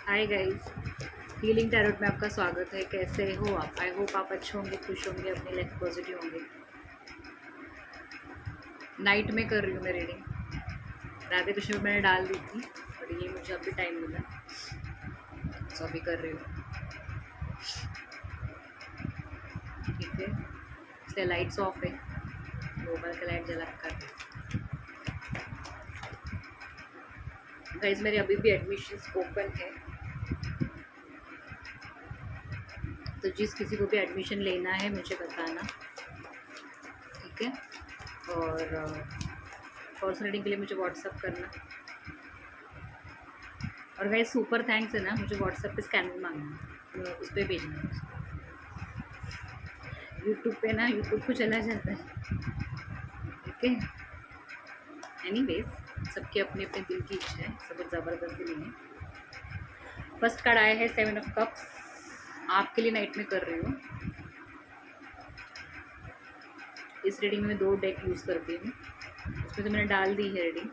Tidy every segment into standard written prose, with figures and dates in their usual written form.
Hi guys, healing tarot में आपका स्वागत है। कैसे हो आप? आई होप आप अच्छे होंगे, खुश होंगे, अपनी लाइफ पॉजिटिव होंगे। नाइट में कर रही हूँ मैं रीडिंग। राधे कृष्ण में मैंने डाल दी थी और ये मुझे अभी टाइम मिला तो अभी कर रही हूँ। ठीक है, इसलिए लाइट्स ऑफ है, मोबाइल का लाइट जला कर। गाइस मेरे अभी भी एडमिशन ओपन है, तो जिस किसी को भी एडमिशन लेना है मुझे बताना। ठीक है, और पर्सनल रीडिंग के लिए मुझे व्हाट्सअप करना। और गाइस सुपर थैंक्स है ना, मुझे व्हाट्सएप पे स्कैन भी मांगना, उस पर भेजना। यूट्यूब पे ना यूट्यूब को चला जाता है। ठीक है, एनीवेज सबकी अपनी अपनी दिल की इच्छा है, सब कुछ ज़बरदस्ती नहीं है। फर्स्ट कार्ड आया है 7 ऑफ कप्स। आपके लिए नाइट में कर रही हूँ। इस रीडिंग में मैं 2 डेक यूज़ करती हूँ, उसमें तो मैंने डाल दी है रीडिंग।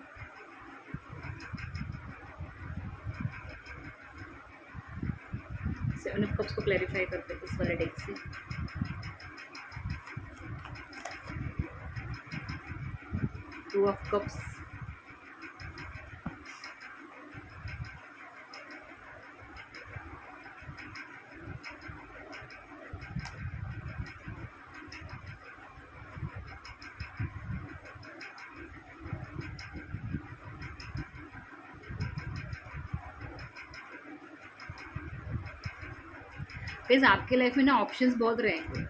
सेवन ऑफ कप्स को क्लैरिफाई करते हैं इस वाले डेक से। टू ऑफ कप्स, गाइस आपके लाइफ में ना ऑप्शंस बहुत रहेंगे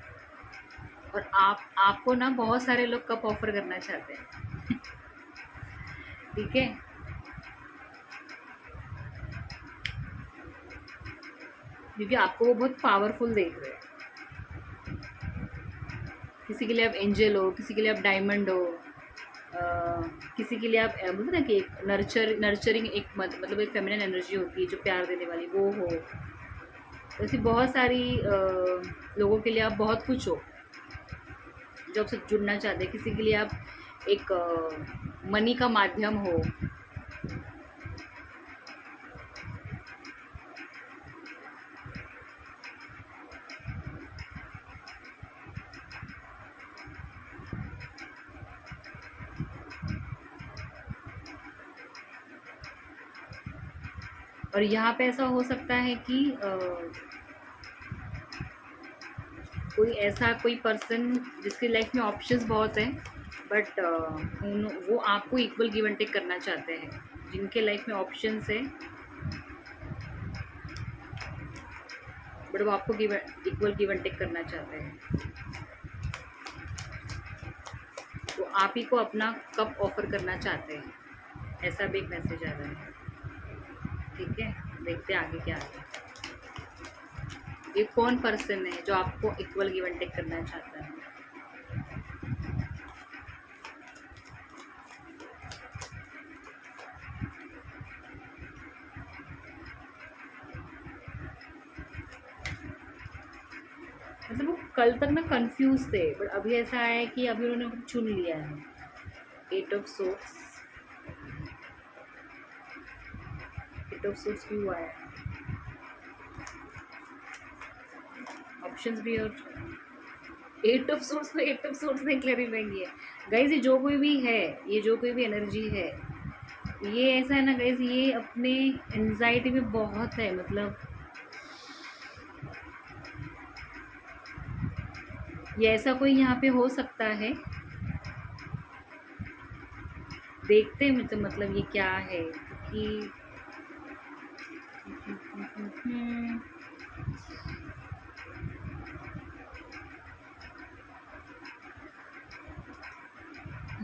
और आपको ना बहुत सारे लोग कप ऑफर करना चाहते हैं। ठीक है, क्योंकि आपको वो बहुत पावरफुल देख रहे हैं। किसी के लिए आप एंजल हो, किसी के लिए आप डायमंड हो, किसी के लिए आप बोलते ना कि एक नर्चरिंग एक मतलब एक फेमिनिन एनर्जी होती है जो प्यार देने वाली, वो हो। ऐसी बहुत सारी लोगों के लिए आप बहुत कुछ हो जो आपसे जुड़ना चाहते हैं। किसी के लिए आप एक मनी का माध्यम हो। और यहाँ पे ऐसा हो सकता है कि कोई पर्सन जिसकी लाइफ में ऑप्शंस बहुत हैं, बट वो आपको इक्वल गिव एंड टेक करना चाहते हैं। जिनके लाइफ में ऑप्शंस है बट वो आपको इक्वल गिव एंड टेक करना चाहते हैं, वो आप ही को अपना कप ऑफर करना चाहते हैं। ऐसा भी एक मैसेज आ रहा है। ठीक है, देखते हैं आगे क्या आता है। ये कौन पर्सन है जो आपको इक्वल गिव एंड टेक करना चाहता है? मतलब वो कल तक ना कंफ्यूज थे, बट अभी ऐसा है कि अभी उन्होंने चुन लिया है। 8 ऑफ सोर्स, 8 ऑफ सोर्स क्यों आया? ऑप्शंस भी और 8 ऑफ सोर्स को 8 ऑफ सोर्स नहीं क्लैरिफाई किया। गाइस ये जो कोई भी है, ये जो कोई भी एनर्जी है, ये ऐसा है ना गाइस, ये अपने एंजाइटी में बहुत है। मतलब ये ऐसा कोई यहाँ पे हो सकता है। देखते हैं मतलब ये क्या है, क्योंकि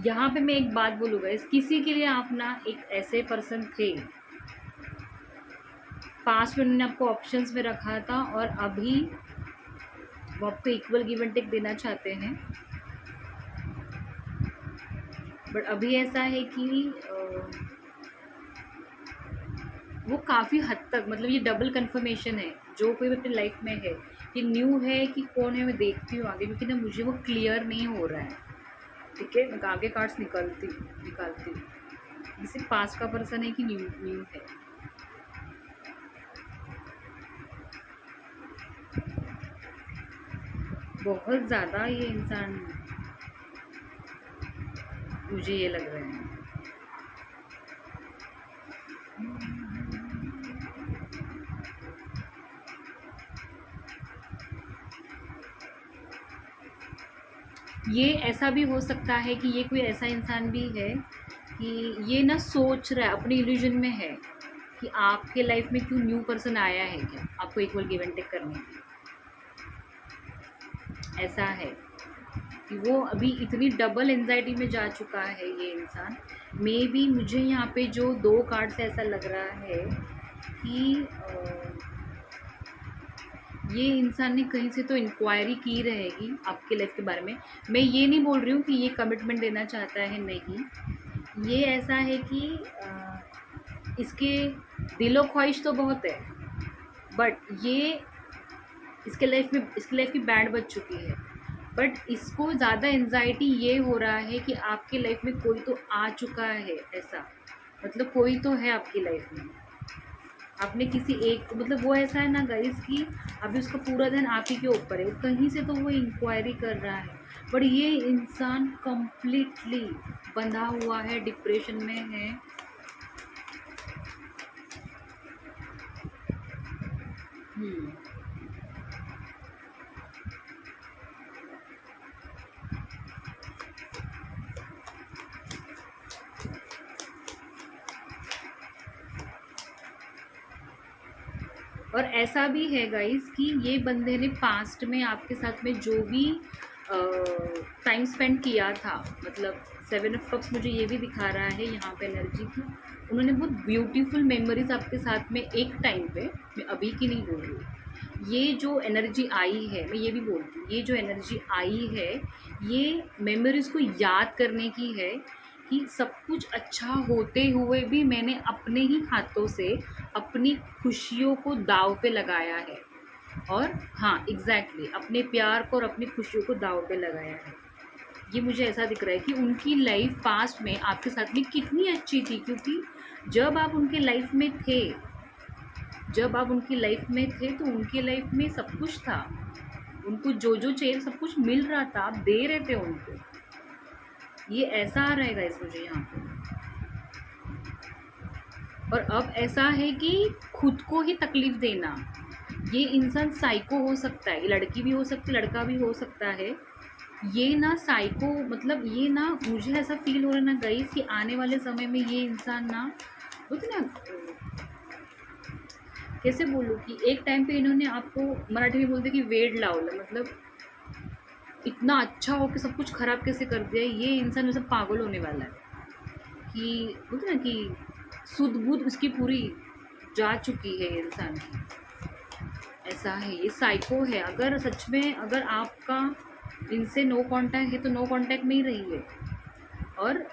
यहाँ पे मैं एक बात बोलूँगा, इस किसी के लिए आप ना एक ऐसे पर्सन थे, पास्ट में उन्होंने आपको ऑप्शंस में रखा था और अभी वो आपको इक्वल गिव एंड टेक देना चाहते हैं। बट अभी ऐसा है कि वो काफ़ी हद तक, मतलब ये डबल कंफर्मेशन है जो कोई भी अपनी लाइफ में है। ये न्यू है कि कौन है, मैं देखती हूँ आगे, क्योंकि ना मुझे वो क्लियर नहीं हो रहा है। ठीक है, मैं आगे कार्ड्स निकालती हूँ। ये सिर्फ पास्ट का पर्सन है कि न्यू न्यू है। बहुत ज़्यादा ये इंसान, मुझे ये लग रहा है। ये ऐसा भी हो सकता है कि ये कोई ऐसा इंसान भी है कि ये ना सोच रहा है, अपने इल्यूजन में है कि आपके लाइफ में क्यों न्यू पर्सन आया है, क्या आपको इक्वल गिव एंड टेक करने की। ऐसा है कि वो अभी इतनी डबल एंजाइटी में जा चुका है ये इंसान। मे बी मुझे यहाँ पे जो 2 कार्ड से ऐसा लग रहा है कि ये इंसान ने कहीं से तो इंक्वायरी की रहेगी आपके लाइफ के बारे में। मैं ये नहीं बोल रही हूँ कि ये कमिटमेंट देना चाहता है, नहीं। ये ऐसा है कि इसके दिलो ख्वाहिश तो बहुत है, बट ये इसकी लाइफ की बैंड बज चुकी है। बट इसको ज़्यादा एंजाइटी ये हो रहा है कि आपकी लाइफ में कोई तो आ चुका है, ऐसा मतलब कोई तो है आपकी लाइफ में। आपने किसी एक, मतलब वो ऐसा है ना गाइस कि अभी उसका पूरा ध्यान आप ही के ऊपर है, कहीं से तो वो इंक्वायरी कर रहा है। बट ये इंसान कंप्लीटली बंधा हुआ है, डिप्रेशन में है। हम्म और ऐसा भी है गाइस कि ये बंदे ने पास्ट में आपके साथ में जो भी टाइम स्पेंड किया था, मतलब 7 ऑफ कप्स मुझे ये भी दिखा रहा है यहाँ पे एनर्जी की। उन्होंने बहुत ब्यूटीफुल मेमोरीज आपके साथ में एक टाइम पे, मैं अभी की नहीं बोल रही हूँ, ये जो एनर्जी आई है, मैं ये भी बोलती हूँ, ये जो एनर्जी आई है ये मेमोरीज को याद करने की है कि सब कुछ अच्छा होते हुए भी मैंने अपने ही हाथों से अपनी खुशियों को दाव पे लगाया है। और हाँ, एग्जैक्टली अपने प्यार को और अपनी खुशियों को दाव पे लगाया है। ये मुझे ऐसा दिख रहा है कि उनकी लाइफ पास्ट में आपके साथ में कितनी अच्छी थी, क्योंकि जब आप उनके लाइफ में थे, जब आप उनकी लाइफ में थे तो उनकी लाइफ में सब कुछ था। उनको जो जो चाहिए सब कुछ मिल रहा था, आप दे रहे थे उनको। ये ऐसा आ रहेगा इस मुझे यहाँ पे। और अब ऐसा है कि खुद को ही तकलीफ देना, ये इंसान साइको हो सकता है, ये लड़की भी हो सकती है, लड़का भी हो सकता है। ये ना साइको, मतलब ये ना, मुझे ऐसा फील हो रहा है ना गाइस कि आने वाले समय में ये इंसान ना, बोलते ना, कैसे बोलूँ कि एक टाइम पे इन्होंने आपको मराठी में बोलते कि वेड लावलं, मतलब इतना अच्छा हो कि सब कुछ खराब कैसे कर दिया। ये इंसान मतलब पागल होने वाला है कि बोलते ना कि सुध बुध उसकी पूरी जा चुकी है ये इंसान की। ऐसा है, ये साइको है। अगर सच में अगर आपका इनसे नो कांटेक्ट है तो नो कांटेक्ट में ही रहिए। और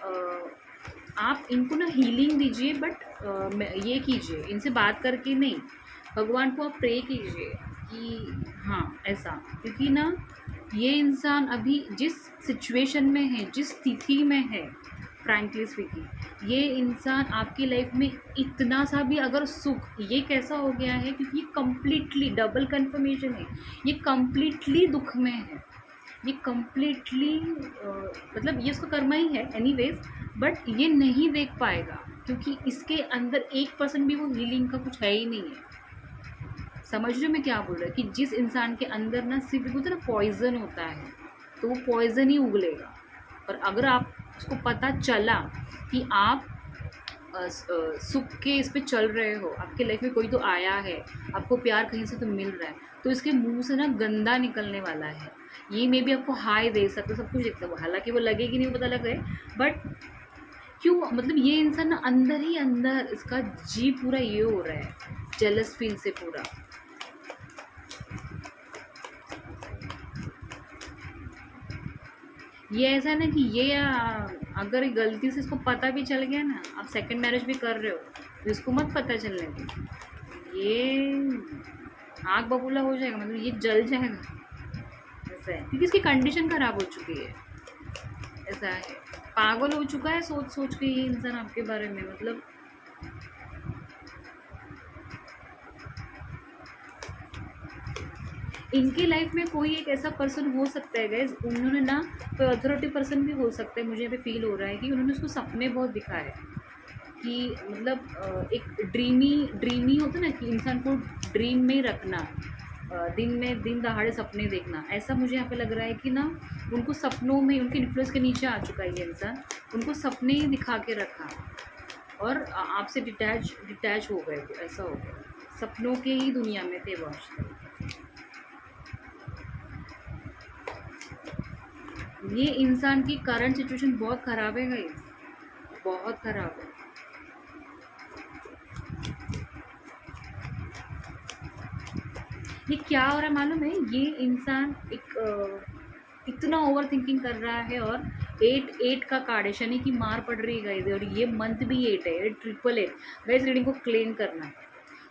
आप इनको ना हीलिंग दीजिए, बट ये कीजिए, इनसे बात करके नहीं, भगवान को आप प्रे कीजिए कि हाँ ऐसा, क्योंकि ना ये इंसान अभी जिस सिचुएशन में है, जिस स्थिति में है, फ्रैंकली स्पीकिंग, ये इंसान आपकी लाइफ में इतना सा भी अगर सुख, ये कैसा हो गया है, क्योंकि ये कम्प्लीटली डबल कन्फर्मेशन है, ये कम्प्लीटली दुख में है, ये कम्प्लीटली मतलब ये उसका कर्मा ही है एनीवेज। बट ये नहीं देख पाएगा क्योंकि इसके अंदर 1% भी वो हीलिंग का कुछ है ही नहीं है। समझ रहे हो मैं क्या बोल रहा है कि जिस इंसान के अंदर ना सिर्फ बोलते ना पॉइजन होता है, तो वो पॉइजन ही उगलेगा। और अगर आप उसको पता चला कि आप सुख के इस पे चल रहे हो, आपके लाइफ में कोई तो आया है, आपको प्यार कहीं से तो मिल रहा है, तो इसके मुंह से ना गंदा निकलने वाला है। ये मे भी आपको हाई दे सकते, सब कुछ देखता है, हालांकि वो लगेगी नहीं, वो पता लग रहा है, बट क्यों, मतलब ये इंसान ना अंदर ही अंदर इसका जी पूरा ये हो रहा है, जेलस फील से पूरा। ये ऐसा है ना कि ये अगर गलती से इसको पता भी चल गया ना, आप सेकंड मैरिज भी कर रहे हो, तो इसको मत पता चलने दो, ये आग बबूला हो जाएगा, मतलब ये जल जाएगा। ऐसा है क्योंकि इसकी कंडीशन खराब हो चुकी है। ऐसा है, पागल हो चुका है सोच सोच के ये इंसान आपके बारे में, मतलब इनके लाइफ में कोई एक ऐसा पर्सन हो सकता है गाइज, उन्होंने ना कोई अथॉरिटी पर्सन भी हो सकता है, मुझे यहाँ पे फील हो रहा है कि उन्होंने उसको सपने बहुत दिखाए कि मतलब एक ड्रीमी ड्रीमी होता है ना कि इंसान को ड्रीम में ही रखना, दिन में दिन दहाड़े सपने देखना, ऐसा मुझे यहाँ पे लग रहा है कि ना उनको सपनों में उनके इन्फ्लुएंस के नीचे आ चुका है ये इंसान, उनको सपने ही दिखा के रखा और आपसे डिटैच हो गए, तो ऐसा हो गया, सपनों के ही दुनिया में थे वो आज तक। ये इंसान की करंट सिचुएशन बहुत ख़राब है गाइस, बहुत ख़राब है। ये क्या हो रहा है मालूम है, ये इंसान एक इतना ओवर थिंकिंग कर रहा है और 8 का कार्ड है, शनि की मार पड़ रही है गाइस, और ये मंथ भी 8 है, 8 गाइस, रीडिंग को क्लेम करना।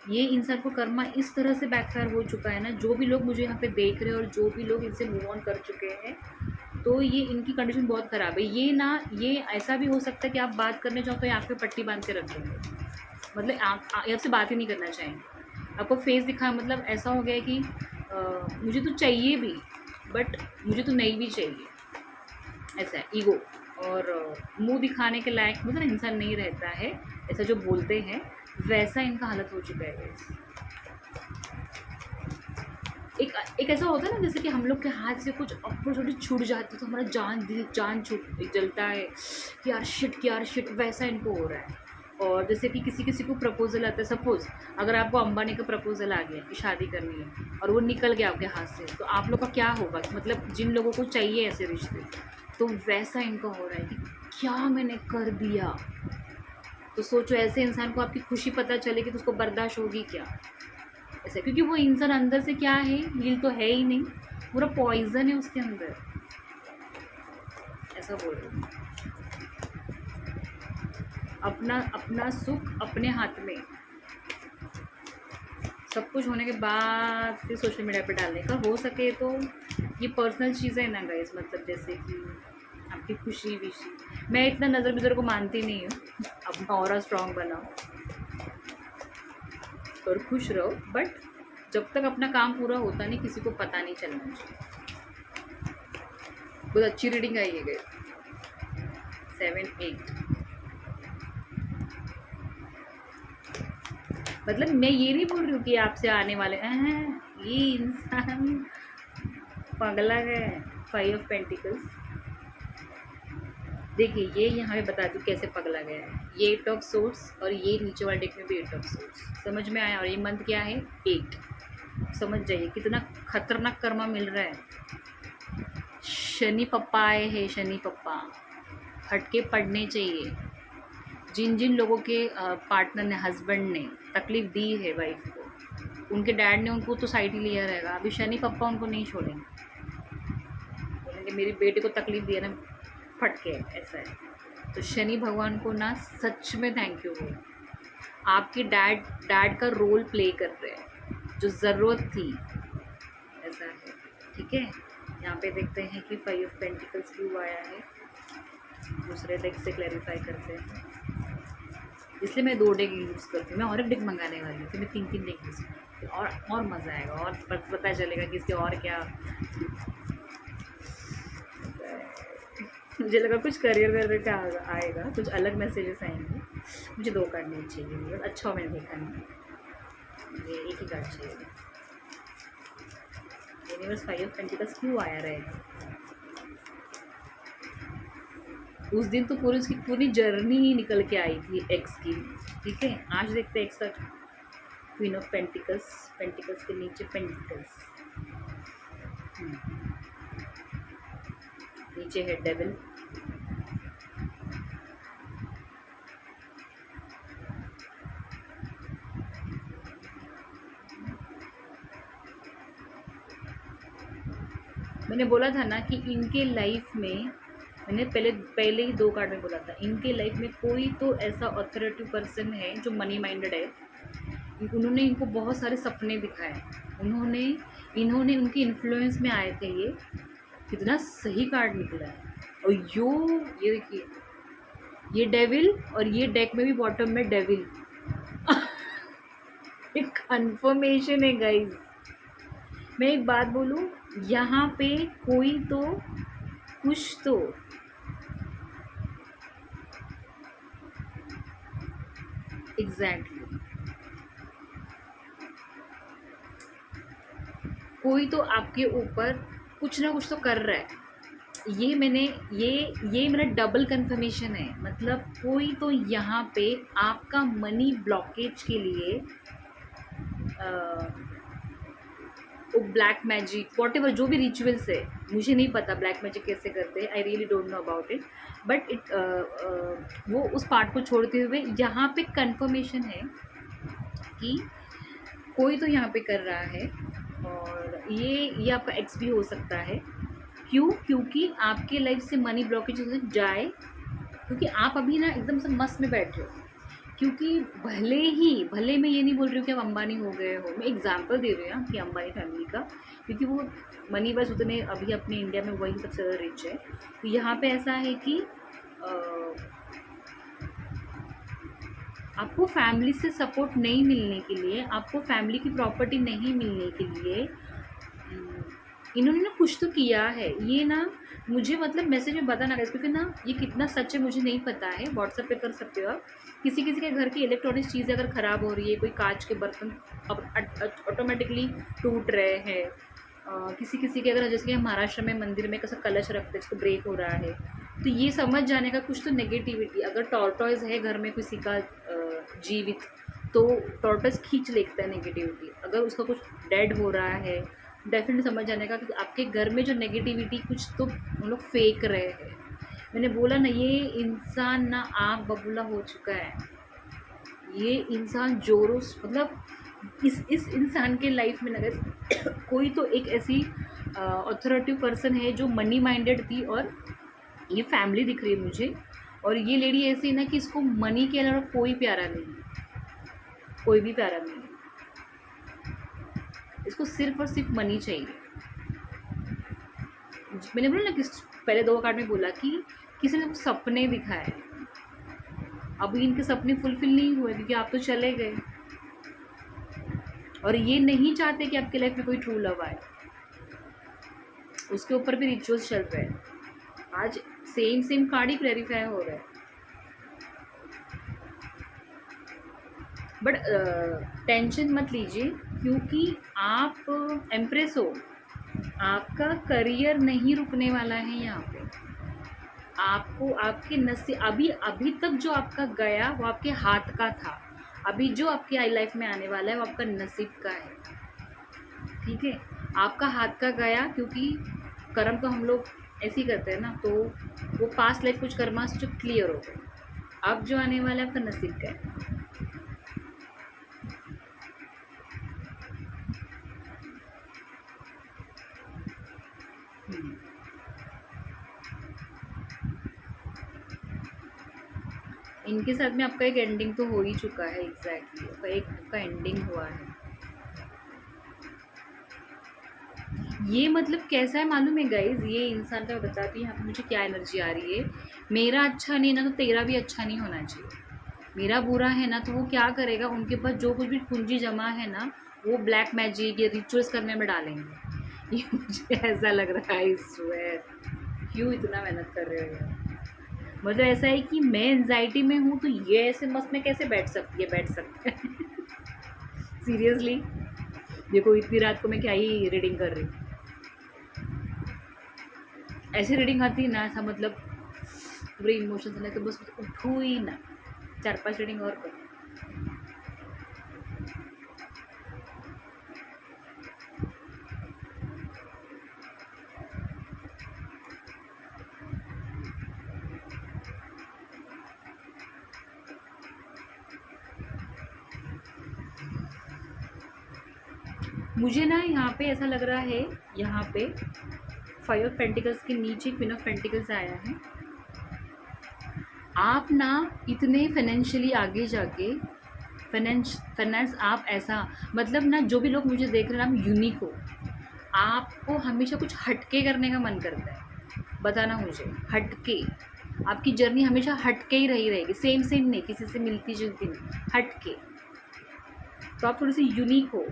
ये इंसान को कर्मा इस तरह से बैकफायर हो चुका है ना, जो भी लोग मुझे यहाँ पे देख रहे हैं और जो भी लोग इनसे मूव ऑन कर चुके हैं, तो ये इनकी कंडीशन बहुत ख़राब है। ये ना, ये ऐसा भी हो सकता है कि आप बात करने जाओ तो ये आँख पे पट्टी बांध के रख देंगे, मतलब आपसे बात ही नहीं करना चाहेंगे, आपको फेस दिखा, मतलब ऐसा हो गया है कि मुझे तो चाहिए भी बट मुझे तो नहीं भी चाहिए, ऐसा है ईगो, और मुंह दिखाने के लायक मतलब इंसान नहीं रहता है, ऐसा जो बोलते हैं वैसा इनका हालत हो चुका है। एक एक ऐसा होता है ना, जैसे कि हम लोग के हाथ से कुछ अपॉर्चुनिटी छूट जाती है तो हमारा जान छूट जलता है कि यार शिट, वैसा इनको हो रहा है। और जैसे कि किसी किसी को प्रपोजल आता है, सपोज़ अगर आपको अंबानी का प्रपोजल आ गया कि शादी करनी है और वो निकल गया आपके हाथ से, तो आप लोग का क्या होगा, मतलब जिन लोगों को चाहिए ऐसे रिश्ते, तो वैसा इनका हो रहा है कि क्या मैंने कर दिया। तो सोचो ऐसे इंसान को आपकी खुशी पता चलेगी तो उसको बर्दाश्त होगी क्या, ऐसा, क्योंकि वो इंसान अंदर से क्या है, हील तो है ही नहीं, पूरा पॉइजन है उसके अंदर, ऐसा बोल रही हूँ। अपना अपना सुख अपने हाथ में, सब कुछ होने के बाद फिर सोशल मीडिया पे डालने का, हो सके तो ये पर्सनल चीज़ें है ना गाइस, मतलब जैसे कि आपकी खुशी विशी, मैं इतना नज़र बिज़र को मानती नहीं हूँ, अपना ऑरा स्ट्रॉन्ग बनाओ और खुश रहो, बट जब तक अपना काम पूरा होता नहीं किसी को पता नहीं चलना चाहिए। बहुत अच्छी रीडिंग आई है गई, 7 8, मतलब मैं ये नहीं बोल रही हूँ कि आपसे आने वाले ये इंसान पगला है। 5 ऑफ पेंटिकल्स, देखिए ये यहाँ पे बता दूँ कैसे पगला गया है, ये 8 ऑफ सोर्स और ये नीचे वाले डेक में भी 8 ऑफ सोर्स, समझ में आया। और ये मंथ क्या है, 8, समझ जाइए कितना खतरनाक कर्मा मिल रहा है। शनि पप्पा आए हैं, शनि पप्पा हटके पड़ने चाहिए। जिन जिन लोगों के पार्टनर ने, हस्बैंड ने तकलीफ़ दी है वाइफ को, उनके डैड ने उनको तो साइड ही लिया रहेगा, अभी शनि पप्पा उनको नहीं छोड़ेंगे, बोलेंगे मेरी बेटे को तकलीफ़ दिया ना, फटके, ऐसा है। तो शनि भगवान को ना सच में थैंक यू हो, आपके डैड का रोल प्ले कर रहे हैं जो ज़रूरत थी, ऐसा है, ठीक है। यहाँ पे देखते हैं कि 5 ऑफ पेंटिकल्स क्यों आया है, दूसरे डेक से क्लैरिफाई करते हैं, इसलिए मैं 2 डेक यूज़ करती हूँ, मैं और एक डेक मंगाने वाली हूँ, फिर मैं 3 डेक यूज़ करती हूँ, और मज़ा आएगा, और पता चलेगा कि इसके और क्या। मुझे लगा कुछ करियर वेरियर का आएगा, कुछ अलग मैसेजेस आएंगे। मुझे 2 कार्ड नहीं चाहिए, मतलब अच्छा मैंने देखा नहीं, मुझे एक ही कार्ड चाहिए। यूनिवर्स 5 ऑफ पेंटिकल्स क्यों आया रहेगा, उस दिन तो पूरी उसकी पूरी जर्नी ही निकल के आई थी एक्स की, ठीक है। आज देखते हैं एक्स का क्वीन ऑफ पेंटिकल्स, पेंटिकल्स के नीचे पेंटिकल्स, नीचे है डेविल, मैंने बोला था ना कि इनके लाइफ में, मैंने पहले ही 2 कार्ड में बोला था, इनके लाइफ में कोई तो ऐसा अथॉरिटी पर्सन है जो मनी माइंडेड है, उन्होंने इनको बहुत सारे सपने दिखाए, इन्होंने उनके इन्फ्लुएंस में आए थे, ये कितना सही कार्ड निकला है। और ये देखिए, ये डेविल, और ये डेक में भी बॉटम में डेविल एक कन्फर्मेशन है गाइस, मैं एक बात बोलूँ, यहाँ पे कोई तो कुछ तो एग्जैक्टली कोई तो आपके ऊपर कुछ ना कुछ तो कर रहा है। ये मैंने ये ये मेरा डबल कंफर्मेशन है। मतलब कोई तो यहाँ पे आपका मनी ब्लॉकेज के लिए वो ब्लैक मैजिक वॉट एवर जो भी रिचुअल्स है, मुझे नहीं पता ब्लैक मैजिक कैसे करते हैं, I really don't know about it, but वो उस पार्ट को छोड़ते हुए यहाँ पे कंफर्मेशन है कि कोई तो यहाँ पे कर रहा है। और ये आपका एक्स भी हो सकता है। क्यों? क्योंकि आपके लाइफ से मनी ब्लॉकेज जाए, क्योंकि आप अभी ना एकदम से मस्त में बैठे हो। क्योंकि भले मैं ये नहीं बोल रही हूँ कि आप अंबानी हो गए हो, मैं एग्जांपल दे रही हूँ कि अंबानी फैमिली का, क्योंकि वो मनी वाइज उतने अभी अपने इंडिया में वही सबसे ज़्यादा रिच है। तो यहाँ पे ऐसा है कि आपको फैमिली से सपोर्ट नहीं मिलने के लिए, आपको फैमिली की प्रॉपर्टी नहीं मिलने के लिए इन्होंने ना कुछ तो किया है। ये ना मुझे मतलब मैसेज में बताना गाइस, क्योंकि ना ये कितना सच है मुझे नहीं पता है। व्हाट्सएप पे कर सकते हो आप। किसी किसी के घर की इलेक्ट्रॉनिक्स चीज़ें अगर ख़राब हो रही है, कोई कांच के बर्तन अब ऑटोमेटिकली टूट रहे हैं, किसी किसी के अगर जैसे कि महाराष्ट्र में मंदिर में कैसा कलश रखते हैं जिसको ब्रेक हो रहा है, तो ये समझ जाने का कुछ तो नेगेटिविटी। अगर टॉर्टॉइज है घर में किसी का जीवित, तो टॉर्टॉइज खींच लेता है नेगेटिविटी। अगर उसका कुछ डेड हो रहा है, डेफिनेटली समझ जाने का कि आपके घर में जो नेगेटिविटी कुछ तो हम लोग फेंक रहे हैं। मैंने बोला ना, ये इंसान ना आग बबूला हो चुका है। ये इंसान जोरों मतलब इस इंसान के लाइफ में अगर कोई तो एक ऐसी अथॉरिटिव पर्सन है जो मनी माइंडेड थी, और ये फैमिली दिख रही है मुझे। और ये लेडी ऐसी है ना कि इसको मनी के अलावा कोई प्यारा नहीं है, कोई भी प्यारा नहीं है, इसको सिर्फ और सिर्फ मनी चाहिए। मैंने बोला ना कि पहले 2 कार्ड में बोला कि किसी ने सपने दिखाए, अभी इनके सपने फुलफिल नहीं हुए क्योंकि आप तो चले गए। और ये नहीं चाहते कि आपके लाइफ में कोई ट्रू लव आए, उसके ऊपर भी रिचुअल्स चल रहे हैं। आज सेम कार्ड ही क्लैरिफाई हो रहा है। बट टेंशन मत लीजिए, क्योंकि आप एम्प्रेस हो। आपका करियर नहीं रुकने वाला है यहाँ पे। आपको आपके नसीब अभी तक जो आपका गया वो आपके हाथ का था। अभी जो आपकी आई लाइफ में आने वाला है वो आपका नसीब का है। ठीक है, आपका हाथ का गया, क्योंकि कर्म तो हम लोग ऐसे ही करते हैं ना, तो वो पास्ट लाइफ कुछ कर्मा जो क्लियर हो गए। अब जो आने वाला है आपका नसीब का है। इनके साथ में आपका एक एंडिंग तो हो ही चुका है। एग्जैक्टली एक आपका एंडिंग हुआ है। ये मतलब कैसा है मालूम है गाइज, ये इंसान का बताती है यहाँ पे मुझे क्या एनर्जी आ रही है। मेरा अच्छा नहीं है ना, तो तेरा भी अच्छा नहीं होना चाहिए। मेरा बुरा है ना, तो वो क्या करेगा, उनके पास जो कुछ भी पूंजी जमा है ना, वो ब्लैक मैजिक या रिचुअल्स करने में डालेंगे। ये मुझे ऐसा लग रहा है। आई स्वेयर, क्यों इतना मेहनत कर रहे हो यार। मतलब ऐसा है कि मैं एंजाइटी में हूँ, तो ये ऐसे मस्त में कैसे बैठ सकते हैं। सीरियसली देखो, इतनी रात को मैं क्या ही रीडिंग कर रही हूँ। ऐसी रीडिंग आती ना, ऐसा मतलब पूरे इमोशंस में, तो बस उठू ही ना, 4-5 रीडिंग और करो। मुझे ना यहाँ पे ऐसा लग रहा है, यहाँ पे 5 ऑफ पेंटिकल्स के नीचे क्वीन ऑफ पेंटिकल्स आया है। आप ना इतने फाइनेंशियली आगे जाके फाइनेंस आप ऐसा, मतलब ना जो भी लोग मुझे देख रहे हैं, आप यूनिक हो। आपको हमेशा कुछ हटके करने का मन करता है। बताना मुझे, हटके। आपकी जर्नी हमेशा हटके ही रही रहेगी, सेम नहीं, किसी से मिलती जुलती नहीं, हटके। तो आप थोड़े से यूनिक हो,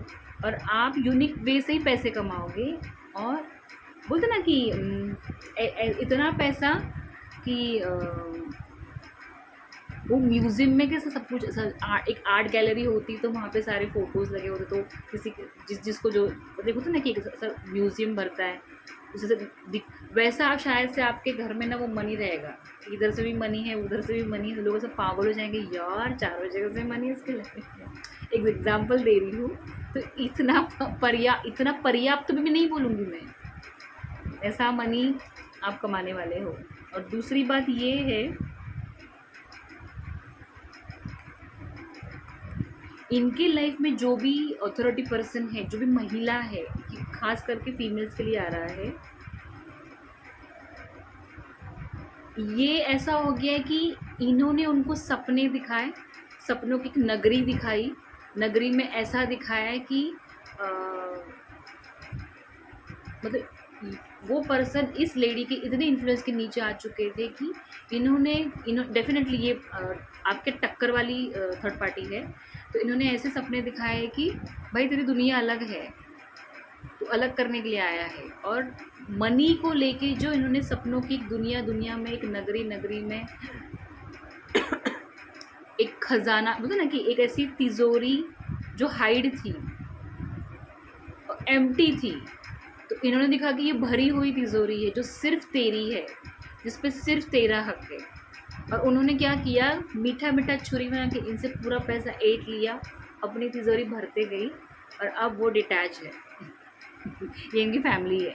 और आप यूनिक वे से ही पैसे कमाओगे। और बोलते ना कि इतना पैसा कि वो म्यूज़ियम में कैसे सब कुछ एक आर्ट गैलरी होती तो वहाँ पे सारे फ़ोटोज़ लगे होते, तो किसी जिसको जो मतलब होता है ना कि एक म्यूज़ियम भरता है उसे से वैसा आप शायद से आपके घर में ना वो मनी रहेगा, इधर से भी मनी है उधर से भी मनी है, तो लोग सब पागल हो जाएंगे, यार चारों जगह से मनी है इसके लिए। एक एग्जाम्पल दे रही हूँ। तो इतना पर्याप्त भी नहीं बोलूँगी मैं, ऐसा मनी आप कमाने वाले हो। और दूसरी बात ये है, इनके लाइफ में जो भी अथॉरिटी पर्सन है, जो भी महिला है, खास करके फीमेल्स के लिए आ रहा है, ये ऐसा हो गया है कि इन्होंने उनको सपने दिखाए, सपनों की एक नगरी दिखाई, नगरी में ऐसा दिखाया है कि मतलब वो पर्सन इस लेडी के इतने इन्फ्लुएंस के नीचे आ चुके थे कि इन्होंने डेफिनेटली ये आपके टक्कर वाली थर्ड पार्टी है, तो इन्होंने ऐसे सपने दिखाए कि भाई तेरी दुनिया अलग है, तो अलग करने के लिए आया है। और मनी को लेके जो इन्होंने सपनों की दुनिया में एक नगरी में एक खजाना, मतलब ना कि एक ऐसी तिजोरी जो हाइड थी, एम्प्टी थी, तो इन्होंने दिखा कि ये भरी हुई तिजोरी है जो सिर्फ तेरी है, जिस पे सिर्फ तेरा हक है। और उन्होंने क्या किया, मीठा मीठा छुरी बना के इनसे पूरा पैसा ऐंठ लिया, अपनी तिजोरी भरते गई, और अब वो डिटैच है। ये इनकी फैमिली है,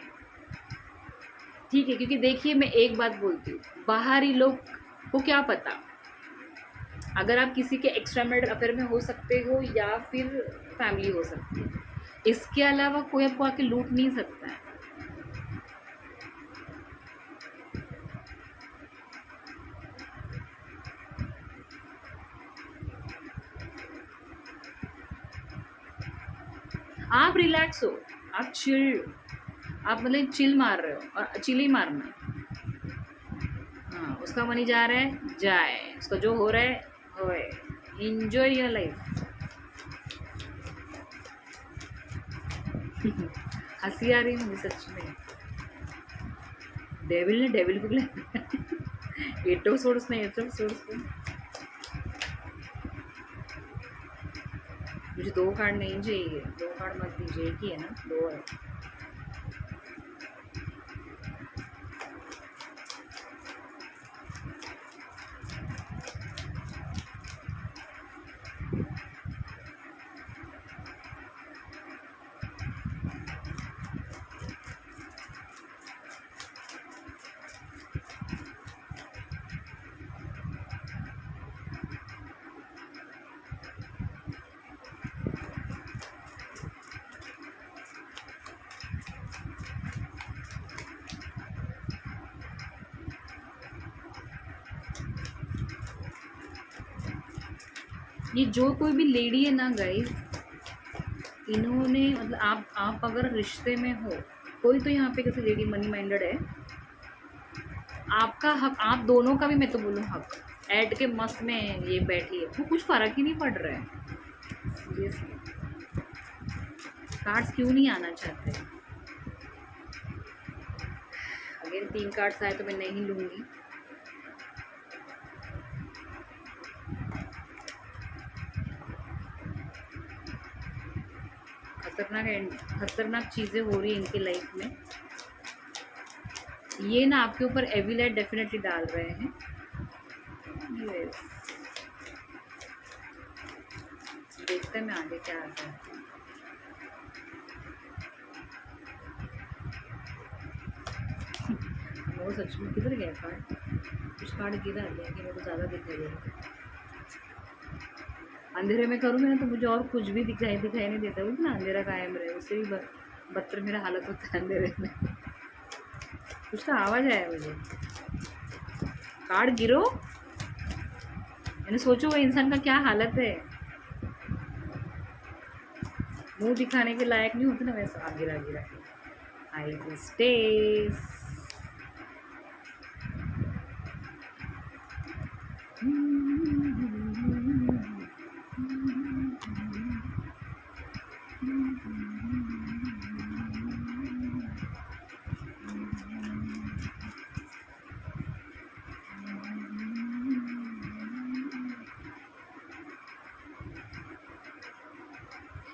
ठीक है। क्योंकि देखिए मैं एक बात बोलती हूँ, बाहरी लोग को क्या पता, अगर आप किसी के एक्स्ट्रा मैरिटल अफेयर में हो सकते हो या फिर फैमिली हो सकती है, इसके अलावा कोई आपको आके लूट नहीं सकता है। आप रिलैक्स हो, आप चिल, आप मतलब चिल मार रहे हो, और चिल ही मारना है। हाँ, उसका मनी जा रहा है जाए, उसका जो हो रहा है होए, एंजॉय योर लाइफ। हंसी आ रही है मुझे सच में। डेविल ने डेविल को एटो सोर्स ने एटो सोर्स को मुझे 2 कार्ड नहीं चाहिए, 2 कार्ड मत दीजिए, एक ही है ना, 2 है। ये जो कोई भी लेडी है ना गाइस, इन्होंने मतलब आप अगर रिश्ते में हो, कोई तो यहाँ पे किसी लेडी मनी माइंडेड है, आपका हक, आप दोनों का भी मैं तो बोलूँ हक, ऐड के मस्त में ये बैठी है, वो कुछ फ़र्क ही नहीं पड़ रहा है सीरियसली। कार्ड्स क्यों नहीं आना चाहते? अगेन 3 कार्ड्स आए तो मैं नहीं लूँगी। खतरनाक चीज़ें हो रही हैं इनकी लाइफ में। ये ना आपके ऊपर एवी लाइट डेफिनेटली डाल रहे हैं। यस, देखते हैं मैं आगे क्या आता है। वो सच में किधर गया कार्ड? कुछ कार्ड गिरा गया कि मेरे को ज़्यादा दिखाई दे रहा है। अंधेरे में करूँगी ना तो मुझे और कुछ भी दिखाई नहीं देता, वो ना अंधेरा कायम रहे, उससे भी बदतर मेरा हालत होता है अंधेरे में। कुछ तो आवाज़ आया मुझे, कार्ड गिरो, मैंने सोचो वो इंसान का क्या हालत है, मुंह दिखाने के लायक नहीं होते ना, वैसा आ गिरा गिरा। आई स्टेस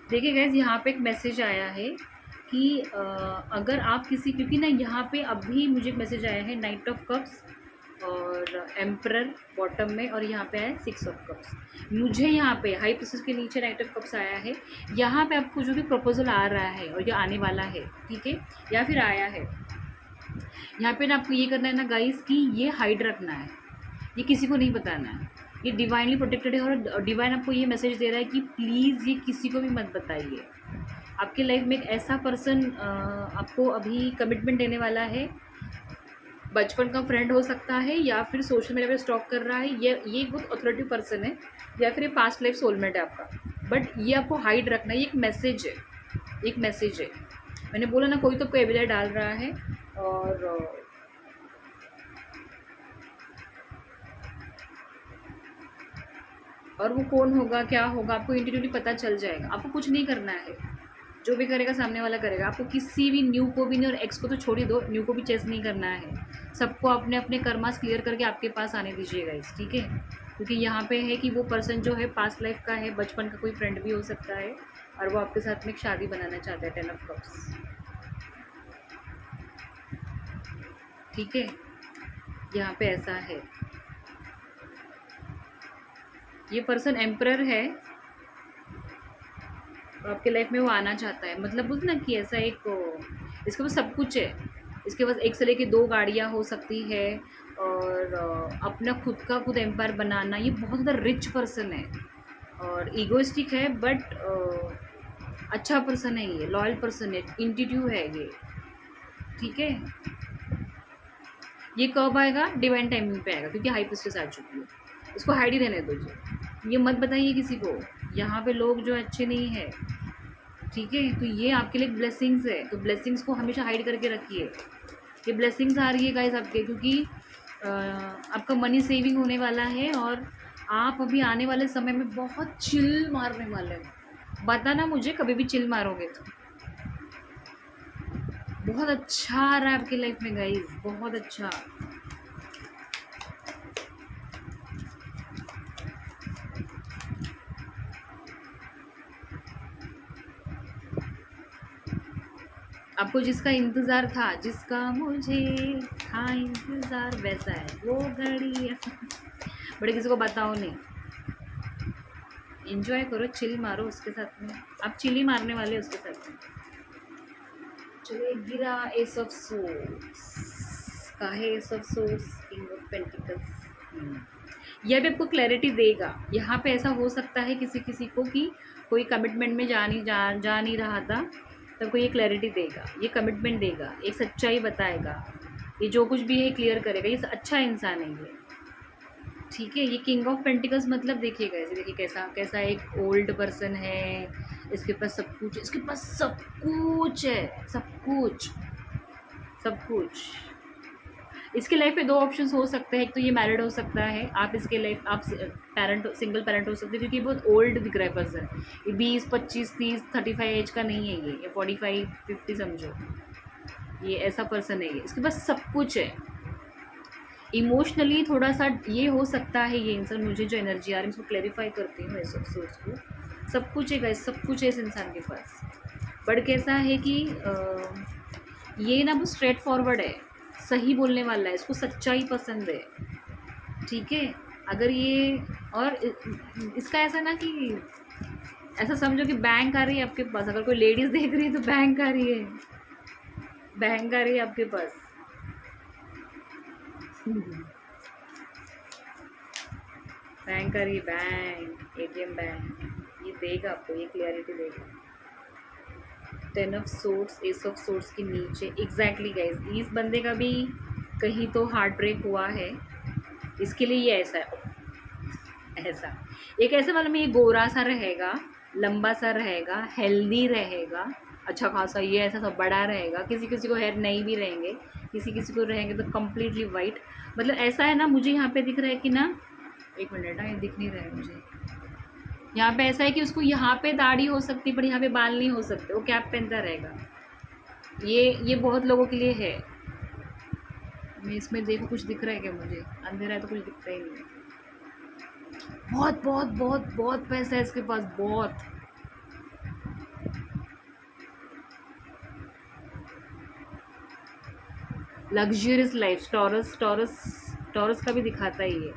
देखिए गाइस, यहाँ पे एक मैसेज आया है कि अगर आप किसी, क्योंकि ना यहाँ पे अभी मुझे एक मैसेज आया है नाइट ऑफ कप्स और एम्परर बॉटम में, और यहाँ पे है 6 ऑफ कप्स। मुझे यहाँ पे हाई प्रिंसेस के नीचे नाइट ऑफ कप्स आया है। यहाँ पे आपको जो भी प्रपोजल आ रहा है और जो आने वाला है, ठीक है, या फिर आया है, यहाँ पे ना आपको ये करना है ना गाइस कि ये हाइड रखना है, ये किसी को नहीं बताना है। ये डिवाइनली प्रोटेक्टेड है और डिवाइन आपको ये मैसेज दे रहा है कि प्लीज़ ये किसी को भी मत बताइए। आपके लाइफ में एक ऐसा पर्सन आपको अभी कमिटमेंट देने वाला है। बचपन का फ्रेंड हो सकता है, या फिर सोशल मीडिया पे स्टॉक कर रहा है, ये एक बहुत अथॉरिटिव पर्सन है, या फिर ये पास्ट लाइफ सोलमेट है आपका। बट ये आपको हाइड रखना है, ये एक मैसेज है, एक मैसेज है। मैंने बोला ना, कोई तो आपको एविडेंस डाल रहा है, और वो कौन होगा, क्या होगा, आपको इंट्यूटिवली पता चल जाएगा। आपको कुछ नहीं करना है, जो भी करेगा सामने वाला करेगा। आपको किसी भी न्यू को भी नहीं, और एक्स को तो छोड़ ही दो, न्यू को भी चेस नहीं करना है। सबको अपने अपने कर्मास क्लियर करके आपके पास आने दीजिएगा इस, ठीक है। क्योंकि यहाँ पे है कि वो पर्सन जो है पास्ट लाइफ का है, बचपन का कोई फ्रेंड भी हो सकता है, और वो आपके साथ में एक शादी बनाना चाहता है, 10 ऑफ कप्स, ठीक है। यहाँ पे ऐसा है, ये पर्सन एम्परर है, आपके लाइफ में वो आना चाहता है। मतलब बोलते ना कि ऐसा एक, इसके पास सब कुछ है। इसके पास एक से लेके 2 गाड़ियाँ हो सकती है, और अपना खुद का खुद एम्पायर बनाना। ये बहुत ज़्यादा रिच पर्सन है और ईगोइस्टिक है, बट अच्छा पर्सन है, ये लॉयल पर्सन है, इंट्यूटिव है ये, ठीक है। ये कब आएगा? डिवाइन टाइमिंग पे आएगा, क्योंकि हाई प्रिस्टेस आ चुकी है। इसको हाइड ही रहने दो जी, ये मत बताइए किसी को। यहाँ पे लोग जो अच्छे नहीं है, ठीक है। तो ये आपके लिए ब्लेसिंग्स है, तो ब्लेसिंग्स को हमेशा हाइड करके रखिए। ये ब्लेसिंग्स आ रही है गाइस आपके, क्योंकि आपका मनी सेविंग होने वाला है, और आप अभी आने वाले समय में बहुत चिल मारने वाले हैं। बताना मुझे कभी भी चिल मारोगे तो। बहुत अच्छा आ रहा है आपकी लाइफ में गाइस, बहुत अच्छा। आपको जिसका इंतज़ार था, जिसका मुझे था इंतज़ार, वैसा है वो घड़ी। बड़े किसी को बताओ नहीं, एंजॉय करो, चिल मारो उसके साथ में। आप चिल ही मारने वाले उसके साथ में। चलिए, गिरा एस ऑफ सोर्ड्स का है, S of swords, king of pentacles. यह भी आपको क्लैरिटी देगा। यहाँ पे ऐसा हो सकता है किसी किसी को कि कोई कमिटमेंट में जा नहीं रहा था, तब को ये क्लैरिटी देगा, ये कमिटमेंट देगा, एक सच्चाई बताएगा, ये जो कुछ भी है क्लियर करेगा। ये अच्छा इंसान है ये, ठीक है। ये किंग ऑफ पेंटिकल्स मतलब देखिएगा ऐसे, देखिए कैसा कैसा एक ओल्ड पर्सन है, इसके पास सब कुछ, इसके पास सब कुछ है, सब कुछ, सब कुछ। इसके लाइफ में 2 ऑप्शंस हो सकते हैं। एक तो ये मैरिड हो सकता है, आप इसके लाइफ, आप पेरेंट, सिंगल पेरेंट हो सकते हैं, क्योंकि बहुत ओल्ड दिख रहा है पर्सन। ये 20, 25, 30, 35 एज का नहीं है ये 45, 50 समझो, ये ऐसा पर्सन है ये। इसके पास सब कुछ है। इमोशनली थोड़ा सा ये हो सकता है ये इंसान, मुझे जो एनर्जी आ रही है इसको क्लैरिफाई करती हूँ ऐसे सोर्स को। सब कुछ है गाइस, सब कुछ है इस इंसान के पास। बट कैसा है कि ये ना बहुत स्ट्रेट फॉरवर्ड है, सही बोलने वाला है, इसको सच्चाई पसंद है, ठीक है। अगर ये, और इसका ऐसा ना कि ऐसा समझो कि बैंक आ रही है आपके पास, अगर कोई लेडीज़ देख रही है तो बैंक आ रही है, बैंक आ रही है आपके पास। बैंक आ रही है, बैंक, एटीएम बैंक, ये देगा आपको, ये क्लियरिटी देगा। 10 of swords, S of swords के नीचे, एग्जैक्टली गाइस, इस बंदे का भी कहीं तो हार्ट ब्रेक हुआ है, इसके लिए ये ऐसा है। ऐसा एक ऐसे वाला में, ये गोरा सा रहेगा, लंबा सा रहेगा, हेल्दी रहेगा, अच्छा खासा, ये ऐसा सब बड़ा रहेगा। किसी किसी को हेयर नहीं भी रहेंगे, किसी किसी को रहेंगे तो कम्प्लीटली वाइट। मतलब ऐसा है ना, मुझे यहाँ पे दिख रहा है कि ना, एक मिनट, ये दिख नहीं रहा है मुझे, यहाँ पे ऐसा है कि उसको यहाँ पे दाढ़ी हो सकती है, पर यहाँ पे बाल नहीं हो सकते, वो कैप पहनता रहेगा। ये बहुत लोगों के लिए है। मैं इसमें देखो कुछ दिख रहा है क्या मुझे? अंधेरा है तो कुछ दिखता ही नहीं है। बहुत बहुत बहुत बहुत पैसा है इसके पास, बहुत। Luxurious life, taurus taurus taurus का भी दिखाता ही है।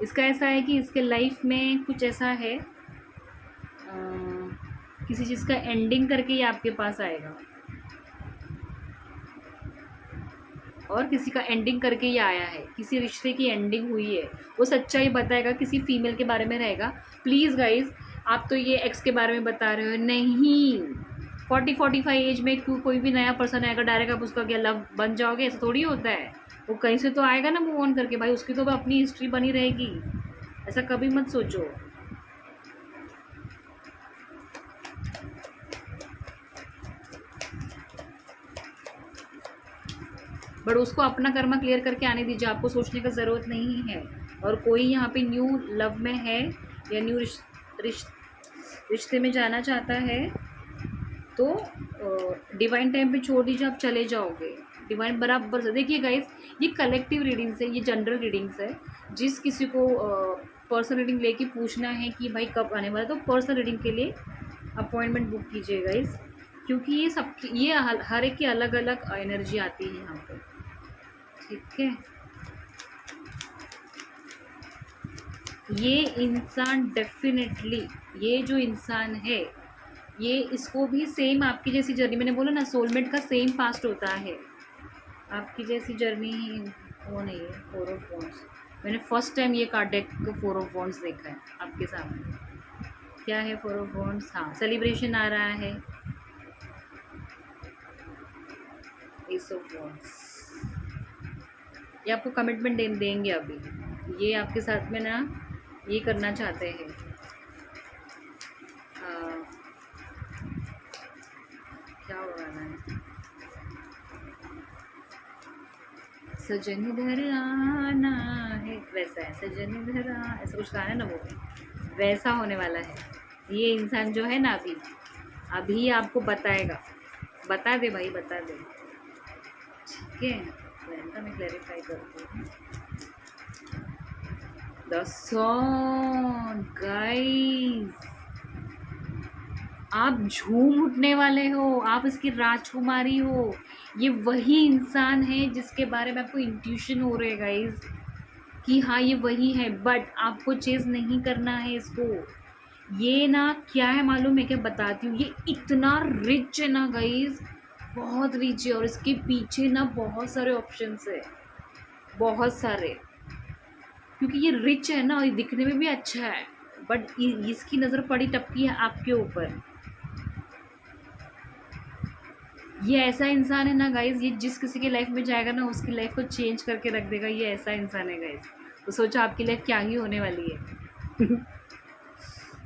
इसका ऐसा है कि इसके लाइफ में कुछ ऐसा है, किसी चीज़ का एंडिंग करके ये आपके पास आएगा, और किसी का एंडिंग करके ये आया है, किसी रिश्ते की एंडिंग हुई है, वो सच्चाई बताएगा, किसी फीमेल के बारे में रहेगा। प्लीज़ गाइज, आप तो ये एक्स के बारे में बता रहे हो, नहीं। 40-45 एज में क्यों कोई भी नया पर्सन आएगा डायरेक्ट आप उसका क्या लव बन जाओगे? ऐसा थोड़ी होता है। वो कहीं से तो आएगा ना मूव ऑन करके, भाई उसकी तो अपनी हिस्ट्री बनी रहेगी। ऐसा कभी मत सोचो। बट उसको अपना कर्मा क्लियर करके आने दीजिए, आपको सोचने का ज़रूरत नहीं है। और कोई यहाँ पे न्यू लव में है या न्यू रिश्ते में जाना चाहता है तो डिवाइन टाइम पे छोड़ दीजिए, आप चले जाओगे। डिवाइन बराबर से देखिए गाइस, ये कलेक्टिव रीडिंग्स है, ये जनरल रीडिंग्स है। जिस किसी को पर्सनल रीडिंग लेके पूछना है कि भाई कब आने वाला है, तो पर्सनल रीडिंग के लिए अपॉइंटमेंट बुक कीजिए गाइस, क्योंकि ये सब ये हर एक की अलग अलग एनर्जी आती है यहाँ पे। ठीक है, ये इंसान डेफिनेटली, ये जो इंसान है ये, इसको भी सेम आपकी जैसी जर्नी, मैंने बोला ना सोलमेट का सेम पास्ट होता है, आपकी जैसी जर्नी वो नहीं है। 4 ऑफ वॉन्ड्स, मैंने फर्स्ट टाइम ये कार्ड डेक को 4 ऑफ वॉन्ड्स देखा है आपके सामने। क्या है 4 ऑफ वॉन्ड्स? हाँ, सेलिब्रेशन आ रहा है। एस ऑफ वॉन्ड्स, ये आपको कमिटमेंट देंगे अभी, ये आपके साथ में ना ये करना चाहते हैं। क्या हो रहा है? सजन इधर आना है, वैसा है सजन इधर ऐसा कुछ गाना है ना, वो वैसा होने वाला है। ये इंसान जो है ना अभी अभी आपको बताएगा, बता दे भाई, बता दे। ठीक है, मैं क्लैरिफाई करती हूँ। द सन गाइस, आप झूम उठने वाले हो, आप इसकी राजकुमारी हो। ये वही इंसान है जिसके बारे में आपको इंट्यूशन हो रहा है गाइस कि हाँ ये वही है, बट आपको चेज नहीं करना है इसको। ये ना क्या है मालूम है क्या, बताती हूँ। ये इतना रिच है ना गाइस, बहुत रिच है, और इसके पीछे ना बहुत सारे ऑप्शंस है, बहुत सारे, क्योंकि ये रिच है ना और ये दिखने में भी अच्छा है, बट इसकी नज़र पड़ी टपकी है आपके ऊपर। ये ऐसा इंसान है ना गाइज, ये जिस किसी की लाइफ में जाएगा ना उसकी लाइफ को चेंज करके रख देगा। ये ऐसा इंसान है गाइज, तो सोचो आपकी लाइफ क्या ही होने वाली है।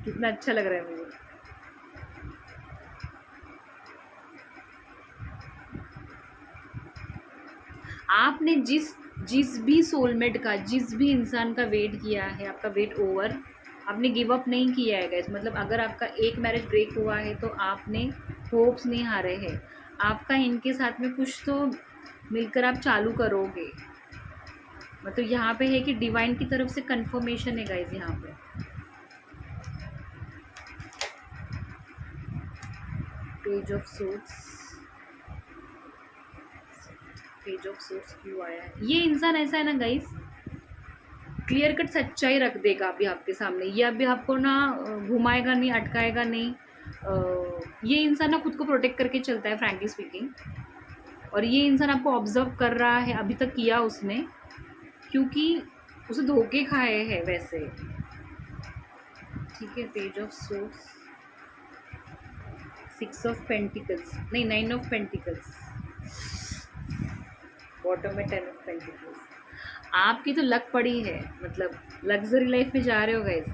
कितना अच्छा लग रहा है मुझे। आपने जिस जिस भी सोलमेट का, जिस भी इंसान का वेट किया है, आपका वेट ओवर, आपने गिव अप नहीं किया है गाइस। मतलब अगर आपका एक मैरिज ब्रेक हुआ है तो आपने होप्स नहीं हारे हैं, आपका इनके साथ में कुछ तो मिलकर आप चालू करोगे। मतलब यहाँ पे है कि डिवाइन की तरफ से कंफर्मेशन है गाइस। यहाँ पे page of suits, page of suits क्यों आया है? ये इंसान ऐसा है ना गाइस, क्लियर कट सच्चाई रख देगा अभी आपके सामने। ये अभी आपको ना घुमाएगा नहीं, अटकाएगा नहीं। ये इंसान ना खुद को प्रोटेक्ट करके चलता है फ्रैंकली स्पीकिंग, और ये इंसान आपको ऑब्जर्व कर रहा है, अभी तक किया उसने, क्योंकि उसे धोखे खाए हैं वैसे। ठीक है, page of source, 6 of pentacles, नहीं 9 ऑफ पेंटिकल्स, बॉटम में 10 ऑफ पेंटिकल्स। आपकी तो लक पड़ी है, मतलब लग्जरी लाइफ में जा रहे हो गाइस।